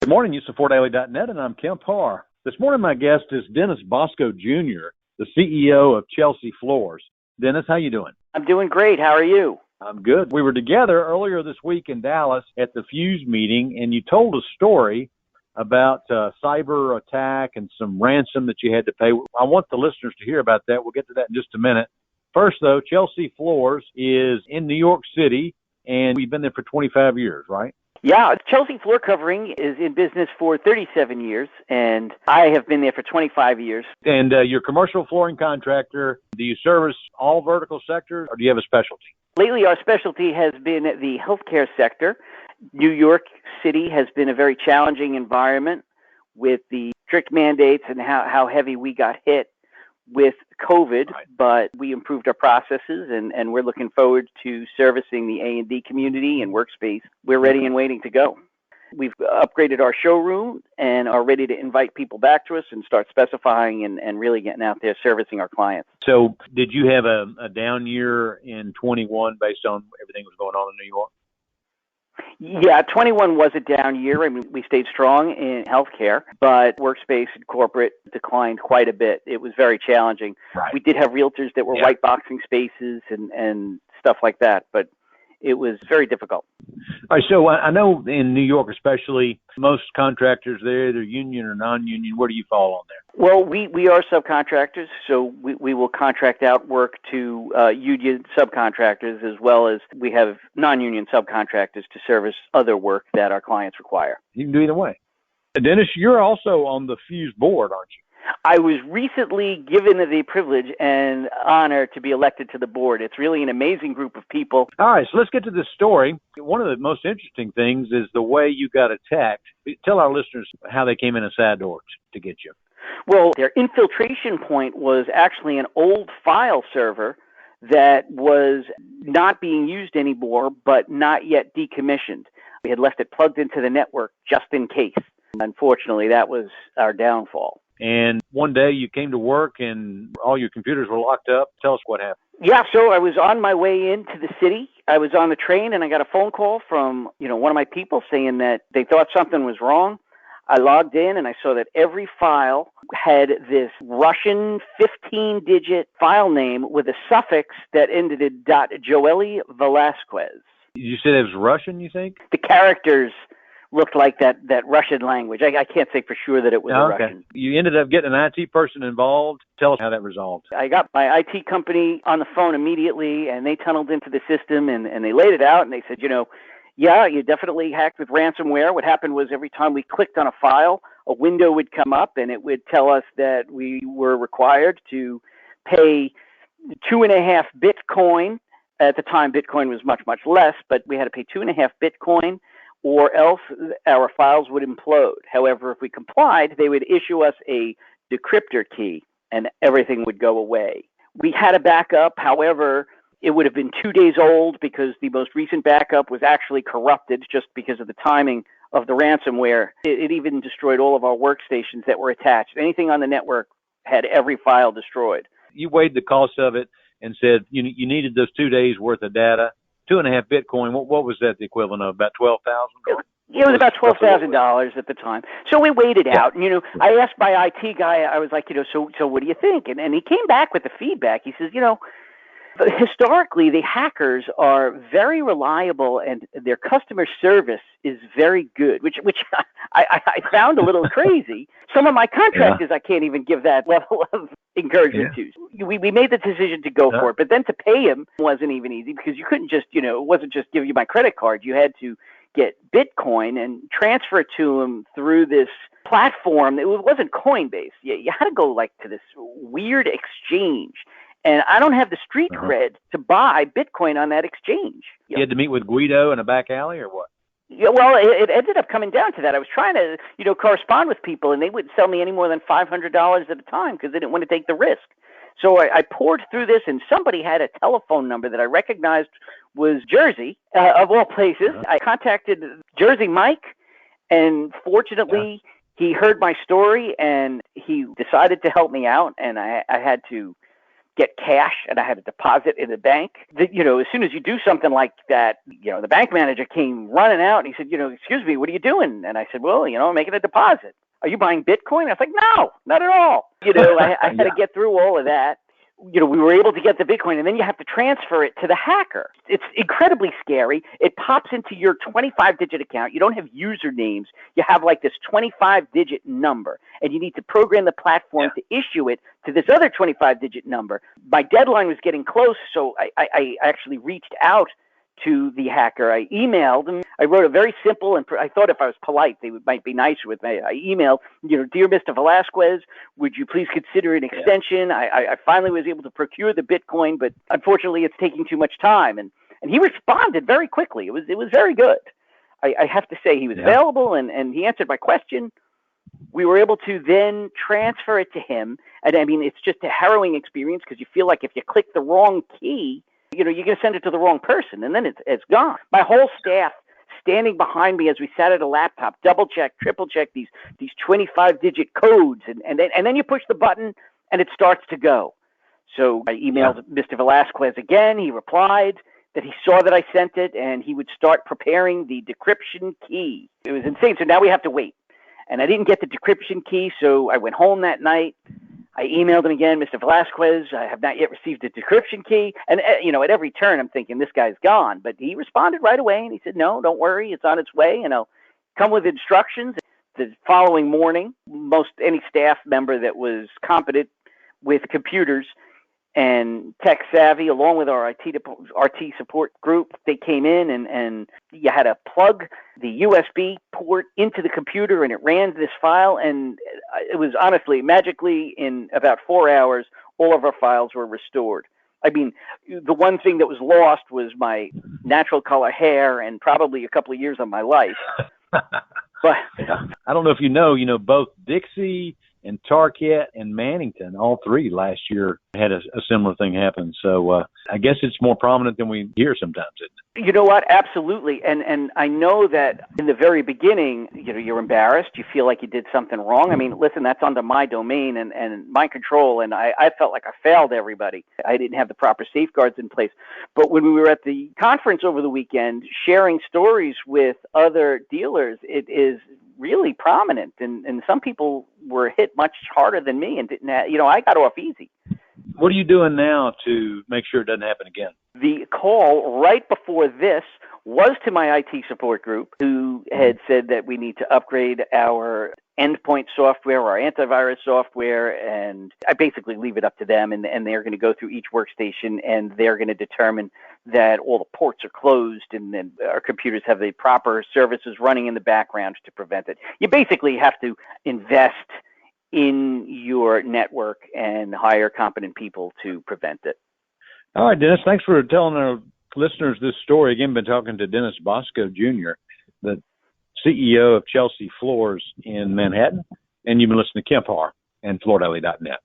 Good morning, USAFourDaily.net, and I'm Kemp Harr. This morning, my guest is Dennis Bosco Jr., the CEO of Chelsea Floors. Dennis, how you doing? I'm doing great. How are you? I'm good. We were together earlier this week in Dallas at the Fuse meeting, and you told a story about cyber attack and some ransom that you had to pay. I want the listeners to hear about that. We'll get to that in just a minute. First, though, Chelsea Floors is in New York City, and we've been there for 25 years, right? Yeah, Chelsea Floor Covering is in business for 37 years, and I have been there for 25 years. And you're a commercial flooring contractor. Do you service all vertical sectors, or do you have a specialty? Lately, our specialty has been the healthcare sector. New York City has been a very challenging environment with the strict mandates and how heavy we got hit with COVID, Right. But we improved our processes, and we're looking forward to servicing the A&D community and workspace. We're ready and waiting to go. We've upgraded our showroom and are ready to invite people back to us and start specifying and really getting out there servicing our clients. So did you have a down year in 21 based on everything that was going on in New York? Yeah, 21 was a down year. I mean, we stayed strong in healthcare, but workspace and corporate declined quite a bit. It was very challenging. Right. We did have realtors that were white boxing spaces and stuff like that, but it was very difficult. All right, so I know in New York especially, most contractors there, they're union or non-union. Where do you fall on there? Well, we are subcontractors, so we will contract out work to union subcontractors, as well as we have non-union subcontractors to service other work that our clients require. You can do either way. Dennis, you're also on the Fuse board, aren't you? I was recently given the privilege and honor to be elected to the board. It's really an amazing group of people. All right, so let's get to this story. One of the most interesting things is the way you got attacked. Tell our listeners how they came in a side door to get you. Well, their infiltration point was actually an old file server that was not being used anymore, but not yet decommissioned. We had left it plugged into the network just in case. Unfortunately, that was our downfall. And one day you came to work and all your computers were locked up. Tell us what happened. Yeah, so I was on my way into the city. I was on the train and I got a phone call from, one of my people saying that they thought something was wrong. I logged in and I saw that every file had this Russian 15-digit file name with a suffix that ended in .Joely Velasquez. You said it was Russian, you think? The characters looked like that Russian language. I can't say for sure that it was Russian. You ended up getting an IT person involved. Tell us how that resolved. I got my IT company on the phone immediately, and they tunneled into the system, and they laid it out, and they said, yeah, you definitely hacked with ransomware. What happened was every time we clicked on a file, a window would come up, and it would tell us that we were required to pay 2.5 Bitcoin. At the time, Bitcoin was much, much less, but we had to pay 2.5 Bitcoin, or else our files would implode. However, if we complied, they would issue us a decryptor key, and everything would go away. We had a backup. However, it would have been 2 days old because the most recent backup was actually corrupted just because of the timing of the ransomware. It even destroyed all of our workstations that were attached. Anything on the network had every file destroyed. You weighed the cost of it and said you needed those 2 days worth of data. 2.5 Bitcoin, what was that the equivalent of? About $12,000? It was about $12,000 at the time. So we waited out. And, I asked my IT guy, I was like, so what do you think? And he came back with the feedback. He says, historically, the hackers are very reliable and their customer service is very good, which I found a little crazy. Some of my contractors, I can't even give that level of encouragement to. We made the decision to go for it, but then to pay him wasn't even easy because you couldn't just, it wasn't just give you my credit card. You had to get Bitcoin and transfer it to him through this platform. It wasn't Coinbase. You had to go to this weird exchange. And I don't have the street cred to buy Bitcoin on that exchange. You had to meet with Guido in a back alley or what? Yeah, well, it ended up coming down to that. I was trying to, correspond with people, and they wouldn't sell me any more than $500 at a time because they didn't want to take the risk. So I poured through this, and somebody had a telephone number that I recognized was Jersey, of all places. I contacted Jersey Mike, and fortunately, he heard my story, and he decided to help me out, and I had to get cash, and I had a deposit in the bank. As soon as you do something like that, the bank manager came running out and he said, excuse me, what are you doing? And I said, well, I'm making a deposit. Are you buying Bitcoin? I was like, no, not at all. I had to get through all of that. We were able to get the Bitcoin, and then you have to transfer it to the hacker. It's incredibly scary. It pops into your 25-digit account. You don't have usernames. You have like this 25-digit number, and you need to program the platform to issue it to this other 25-digit number. My deadline was getting close, so I actually reached out to the hacker. I emailed him. I wrote a very simple, and I thought if I was polite, they might be nicer with me. I emailed, dear Mr. Velasquez, would you please consider an extension? I finally was able to procure the Bitcoin, but unfortunately it's taking too much time. And he responded very quickly. It was very good. I have to say he was available, and he answered my question. We were able to then transfer it to him. And I mean, it's just a harrowing experience because you feel like if you click the wrong key, you're going to send it to the wrong person, and then it's gone. My whole staff standing behind me as we sat at a laptop, double check, triple check these 25-digit codes, and then you push the button and it starts to go. So I emailed Mr. Velasquez again. He replied that he saw that I sent it and he would start preparing the decryption key. It was insane. So now we have to wait. And I didn't get the decryption key, so I went home that night. I emailed him again, Mr. Velasquez, I have not yet received the decryption key. And, at every turn, I'm thinking, this guy's gone. But he responded right away, and he said, no, don't worry, it's on its way, and I'll come with instructions. The following morning, most any staff member that was competent with computers and tech savvy, along with our RT support group, they came in and you had to plug the USB port into the computer and it ran this file. And it was honestly, magically, in about 4 hours, all of our files were restored. I mean, the one thing that was lost was my natural color hair and probably a couple of years of my life. But I don't know if you know, both Dixie and Tarkett and Mannington, all three last year had a similar thing happen. So I guess it's more prominent than we hear sometimes, isn't it? You know what? Absolutely. And I know that in the very beginning, you're embarrassed. You feel like you did something wrong. I mean, listen, that's under my domain and my control. And I felt like I failed everybody. I didn't have the proper safeguards in place. But when we were at the conference over the weekend, sharing stories with other dealers, it is really prominent. And some people were hit much harder than me and didn't have, I got off easy. What are you doing now to make sure it doesn't happen again? The call right before this was to my IT support group, who had said that we need to upgrade our endpoint software, our antivirus software, and I basically leave it up to them, and they're going to go through each workstation, and they're going to determine that all the ports are closed and then our computers have the proper services running in the background to prevent it. You basically have to invest in your network and hire competent people to prevent it. All right, Dennis, thanks for telling our listeners this story. Again, been talking to Dennis Bosco Jr., the CEO of Chelsea Floors in Manhattan, and you've been listening to Kemp Harr and FloorDaily.net.